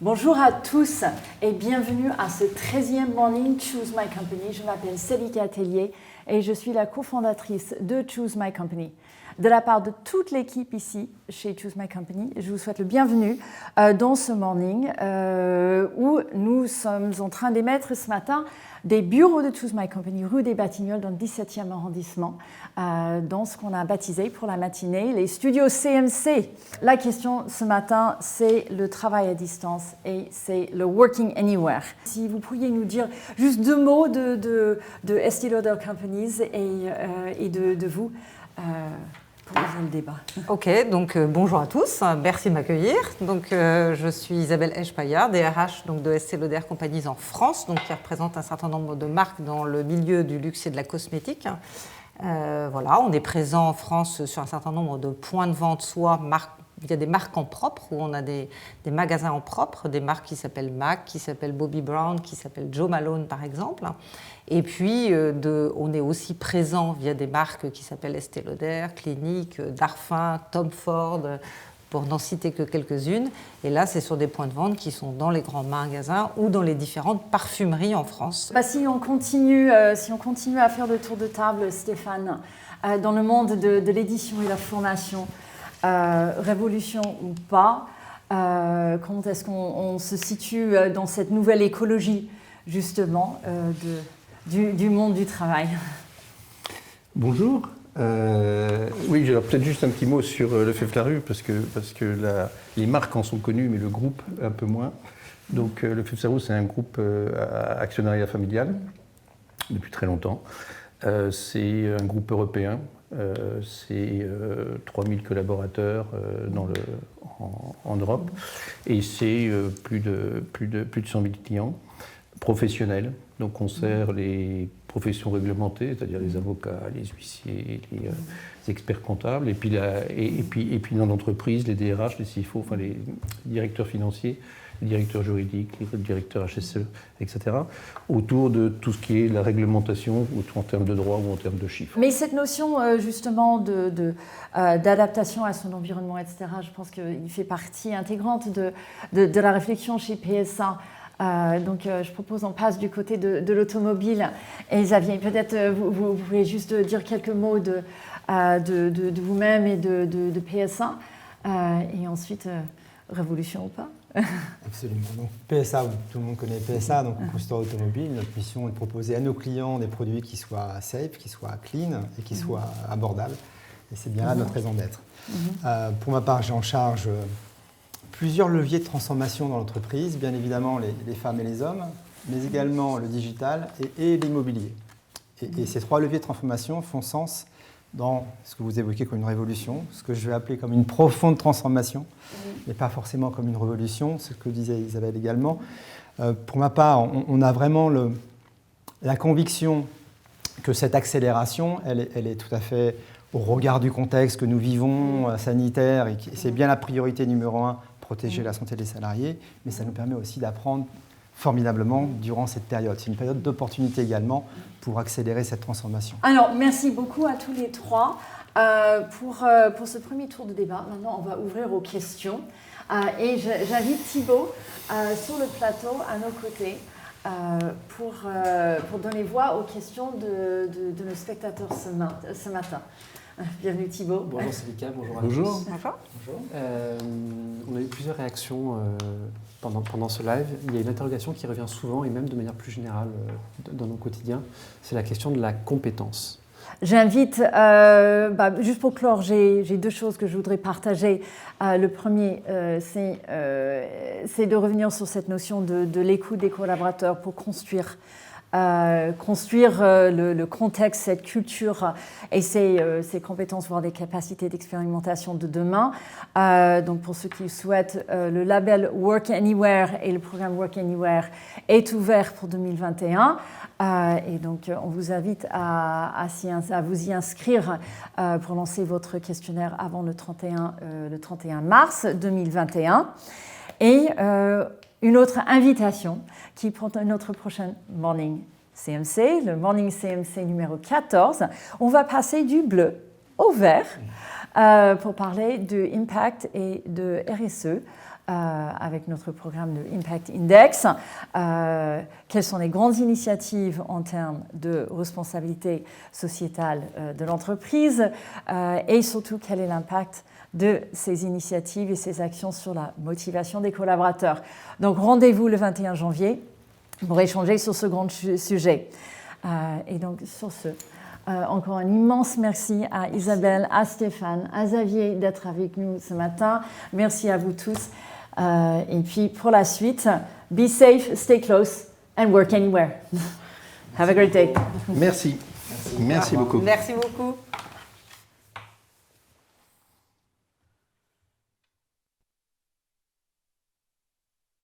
Bonjour à tous et bienvenue à ce 13e Morning Choose My Company. Je m'appelle Céline Tellier et je suis la cofondatrice de Choose My Company. De la part de toute l'équipe ici chez Choose My Company, je vous souhaite le bienvenu dans ce morning où nous sommes en train d'émettre ce matin des bureaux de Choose My Company rue des Batignolles dans le 17e arrondissement, dans ce qu'on a baptisé pour la matinée les studios CMC. La question ce matin, c'est le travail à distance et c'est le working anywhere. Si vous pourriez nous dire juste deux mots de Estée Lauder Companies et de vous pour ouvrir le débat. Ok, donc bonjour à tous, merci de m'accueillir. Donc je suis Isabelle Esch-Paillard, DRH donc, de Estée Lauder Companies en France, donc, qui représente un certain nombre de marques dans le milieu du luxe et de la cosmétique. Voilà, on est présent en France sur un certain nombre de points de vente, soit il y a des marques en propre, où on a des magasins en propre, des marques qui s'appellent MAC, qui s'appellent Bobbi Brown, qui s'appellent Jo Malone par exemple. Et puis, on est aussi présent via des marques qui s'appellent Estée Lauder, Clinique, Darphin, Tom Ford, pour n'en citer que quelques-unes. Et là, c'est sur des points de vente qui sont dans les grands magasins ou dans les différentes parfumeries en France. Si on continue à faire le tour de table, Stéphane, dans le monde de l'édition et de la formation, révolution ou pas, comment est-ce qu'on se situe dans cette nouvelle écologie, justement, du monde du travail? Bonjour. Oui, alors peut-être juste un petit mot sur le Fève la Rue, parce que les marques en sont connues, mais le groupe un peu moins. Donc le Fève la Rue, c'est un groupe actionnariat familial depuis très longtemps. C'est un groupe européen. C'est 3000 collaborateurs en Europe et c'est plus de 100 000 clients professionnels. Donc on sert les professions réglementées, c'est-à-dire les avocats, les huissiers, les experts comptables, et puis dans l'entreprise, les DRH, les CFO, enfin les directeurs financiers, les directeurs juridiques, les directeurs HSE, etc., autour de tout ce qui est la réglementation, en termes de droit ou en termes de chiffres. Mais cette notion justement d'adaptation à son environnement, etc., je pense qu'il fait partie intégrante de la réflexion chez PSA. Donc je propose on passe du côté de l'automobile. Et Xavier, peut-être vous pouvez juste dire quelques mots de vous-même et de PSA, et ensuite révolution ou pas. Absolument. Donc PSA, tout le monde connaît PSA, donc constructeur automobile. Notre mission est de proposer à nos clients des produits qui soient safe, qui soient clean et qui soient abordables. Et c'est bien là notre raison d'être. Pour ma part, j'ai en charge plusieurs leviers de transformation dans l'entreprise, bien évidemment les femmes et les hommes, mais également le digital et l'immobilier. Et ces trois leviers de transformation font sens dans ce que vous évoquez comme une révolution, ce que je vais appeler comme une profonde transformation, mais pas forcément comme une révolution, ce que disait Isabelle également. Pour ma part, on a vraiment la conviction que cette accélération, elle est tout à fait au regard du contexte que nous vivons, sanitaire, et c'est bien la priorité numéro 1, protéger la santé des salariés, mais ça nous permet aussi d'apprendre formidablement durant cette période. C'est une période d'opportunité également pour accélérer cette transformation. Alors, merci beaucoup à tous les trois pour ce premier tour de débat. Maintenant, on va ouvrir aux questions. Et j'invite Thibaut sur le plateau à nos côtés pour donner voix aux questions de nos spectateurs ce matin. Bienvenue Thibaut. Bonjour Céline, bonjour à tous. Bonjour. On a eu plusieurs réactions pendant ce live. Il y a une interrogation qui revient souvent et même de manière plus générale dans nos quotidiens, c'est la question de la compétence. J'invite, juste pour clore, j'ai deux choses que je voudrais partager. Le premier, c'est de revenir sur cette notion de l'écoute des collaborateurs pour construire le contexte, cette culture et ces compétences, voire des capacités d'expérimentation de demain. Donc pour ceux qui souhaitent, le label Work Anywhere et le programme Work Anywhere est ouvert pour 2021. Et donc on vous invite à vous y inscrire pour lancer votre questionnaire avant le 31 mars 2021. Et une autre invitation qui prend notre prochain Morning CMC, le Morning CMC numéro 14. On va passer du bleu au vert pour parler de impact et de RSE avec notre programme de Impact Index. Quelles sont les grandes initiatives en termes de responsabilité sociétale de l'entreprise et surtout quel est l'impact de ces initiatives et ces actions sur la motivation des collaborateurs. Donc rendez-vous le 21 janvier pour échanger sur ce grand sujet. Et donc sur ce, encore un immense merci à Isabelle, à Stéphane, à Xavier d'être avec nous ce matin. Merci à vous tous. Et puis pour la suite, be safe, stay close and work anywhere. Have a great day. Merci. Merci beaucoup. Merci beaucoup.